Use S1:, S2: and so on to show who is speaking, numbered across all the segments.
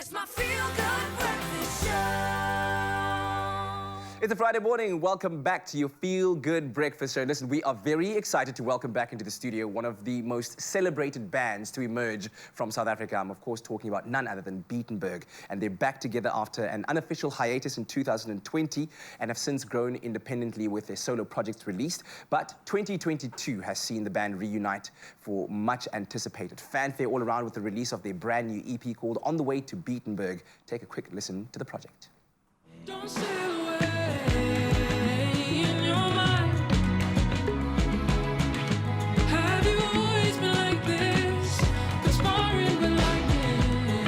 S1: It's my feel-good breakfast show.
S2: It's a Friday morning. Welcome back to your Feel Good Breakfast Show. Listen, we are very excited to welcome back into the studio one of the most celebrated bands to emerge from South Africa. I'm, of course, talking about none other than Beatenberg. And they're back together after an unofficial hiatus in 2020 and have since grown independently with their solo projects released. But 2022 has seen the band reunite for much anticipated fanfare all around with the release of their brand new EP called On the Way to Beatenberg. Take a quick listen to the project.
S1: Don't stay away in your mind. Have you always been like this? Conspiring but lightning.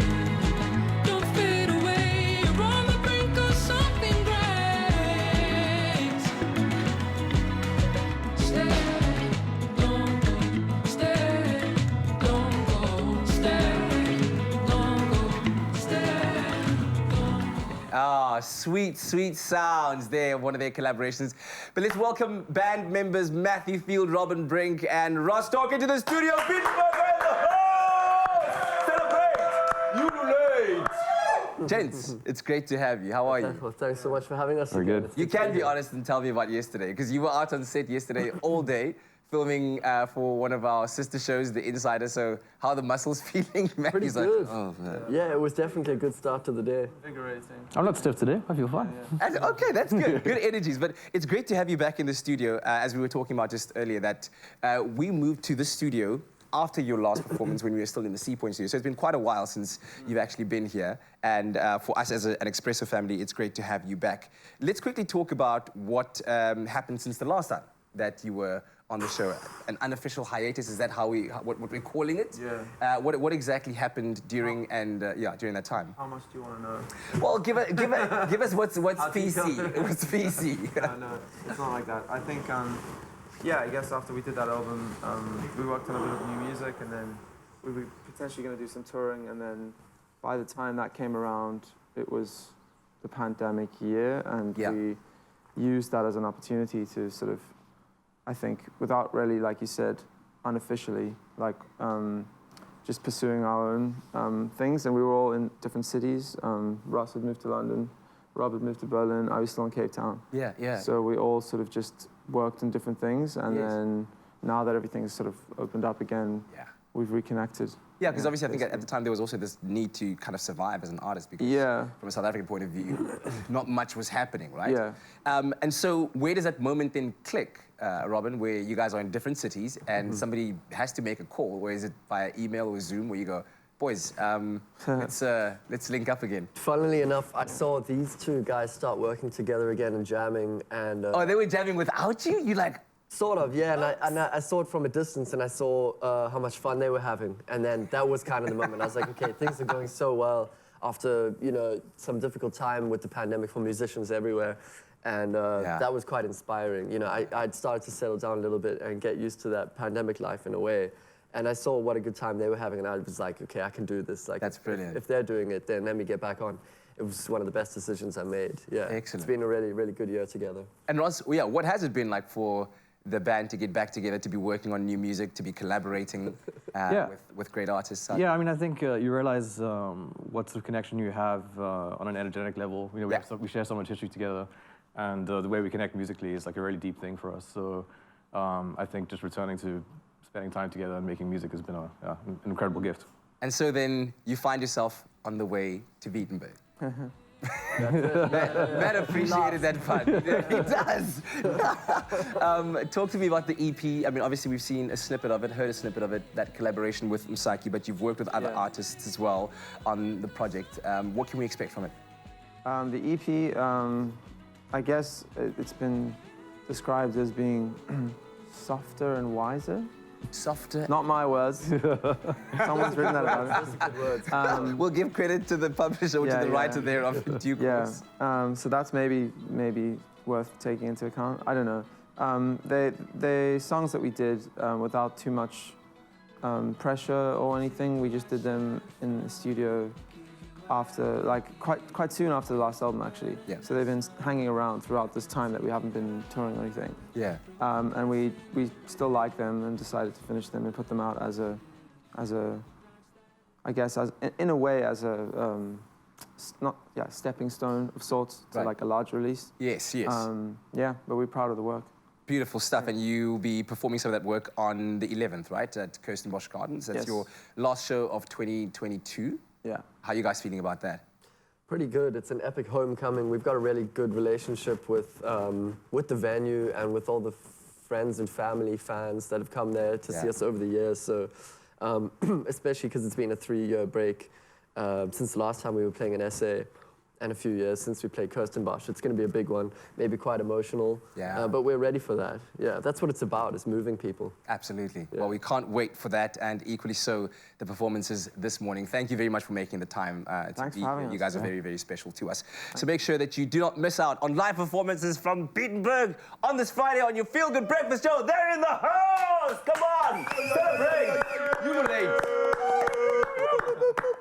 S1: Don't fade away. You're on the brink of something great. Stay, don't go. Stay, don't go. Stay, don't go. Stay, don't go.
S2: Ah, sweet, sweet sounds there, one of their collaborations. But let's welcome band members Matthew Field, Robin Brink, and Ross Talk into the studio. Beatenberg in the house! Celebrate! Jubilate! Gents, it's great to have you. How are you?
S3: Well, thanks so much for having us.
S4: Very good.
S2: You can be honest and tell me about yesterday, because you were out on set yesterday all day, filming for one of our sister shows, The Insider. So how are the muscles feeling?
S3: Pretty
S2: Matthew's like,
S3: good.
S2: oh, man.
S3: Yeah, it was definitely a good start to the day.
S4: I'm not stiff today. I feel fine.
S2: And, okay, that's good. Good energies. But it's great to have you back in the studio. As we were talking about just earlier, that we moved to the studio after your last performance when we were still in the Sea Point studio. So it's been quite a while since you've actually been here. And for us as an Expresso family, it's great to have you back. Let's quickly talk about what happened since the last time that you were on the show. An unofficial hiatus, is that what we're calling it?
S5: Yeah.
S2: What exactly happened during during that time?
S5: How much do you want to know?
S2: Well, give us what's
S5: I'll
S2: PC.
S5: detail it.
S2: What's PC?
S5: No, it's not like that. I think, yeah, I guess after we did that album, we worked on a bit of new music, and then we were potentially going to do some touring, and then by the time that came around, it was the pandemic year, and we used that as an opportunity to sort of, I think, without really, like you said, unofficially, like just pursuing our own things. And we were all in different cities. Russ had moved to London, Rob had moved to Berlin, I was still in Cape Town.
S2: Yeah.
S5: So we all sort of just worked on different things. And then now that everything's sort of opened up again, we've reconnected.
S2: Yeah, because obviously I think at the time there was also this need to kind of survive as an artist because from a South African point of view, not much was happening, right?
S5: Yeah.
S2: And so where does that moment then click, Robin, where you guys are in different cities and somebody has to make a call, or is it via email or Zoom where you go, boys, let's link up again?
S3: Funnily enough, I saw these two guys start working together again and jamming, and
S2: oh, they were jamming without you? You like...
S3: Sort of, yeah, and I saw it from a distance, and I saw how much fun they were having, and then that was kind of the moment. I was like, okay, things are going so well after, you know, some difficult time with the pandemic for musicians everywhere, and that was quite inspiring. You know, I'd started to settle down a little bit and get used to that pandemic life in a way, and I saw what a good time they were having, and I was like, okay, I can do this. Like,
S2: that's brilliant.
S3: If they're doing it, then let me get back on. It was one of the best decisions I made. Yeah,
S2: excellent.
S3: It's been a really, really good year together.
S2: And Ross, what has it been like for the band to get back together, to be working on new music, to be collaborating with great artists?
S4: Yeah, I mean, I think you realize what sort of connection you have on an energetic level. You know, we share so much history together, and the way we connect musically is like a really deep thing for us. So I think just returning to spending time together and making music has been an incredible gift. And
S2: so then you find yourself on the way to Beatenberg. Matt appreciated that fun. He does. Talk to me about the EP. I mean, obviously we've seen a snippet of it, heard a snippet of it, that collaboration with Msaki, but you've worked with other artists as well on the project. What can we expect from it?
S5: The EP, I guess it's been described as being softer and wiser.
S2: Softer.
S5: Not my words. Someone's written that about it.
S3: That's good words.
S2: We'll give credit to the publisher or to the writer there of due course.
S5: So that's maybe worth taking into account. I don't know. The songs that we did without too much pressure or anything, we just did them in the studio after, like, quite soon after the last album, actually.
S2: Yeah.
S5: So they've been hanging around throughout this time that we haven't been touring or anything.
S2: Yeah.
S5: And we still like them and decided to finish them and put them out as a I guess, in a way, as a stepping stone of sorts to
S2: Right.
S5: like a large release.
S2: Yes, yes.
S5: Yeah, but we're proud of the work.
S2: Beautiful stuff, and you'll be performing some of that work on the 11th, right, at Kirstenbosch Gardens. That's
S5: Yes.
S2: your last show of 2022.
S5: Yeah.
S2: How are you guys feeling about that?
S3: Pretty good. It's an epic homecoming. We've got a really good relationship with the venue and with all the friends and family fans that have come there to see
S2: Yeah.
S3: us over the years. So, especially because it's been a 3-year break since the last time we were playing an essay, and a few years since we played Kirstenbosch. It's going to be a big one, maybe quite emotional.
S2: Yeah.
S3: But we're ready for that. Yeah, that's what it's about, is moving people.
S2: Absolutely.
S3: Yeah.
S2: Well, we can't wait for that, and equally so, the performances this morning. Thank you very much for making the time to
S5: Thanks
S2: be
S5: for having
S2: here. You
S5: us.
S2: guys are very, very special to us. So make sure that you do not miss out on live performances from Beatenberg on this Friday on your Feel Good Breakfast Show. They're in the house! Come on! Celebrate! Jubilate!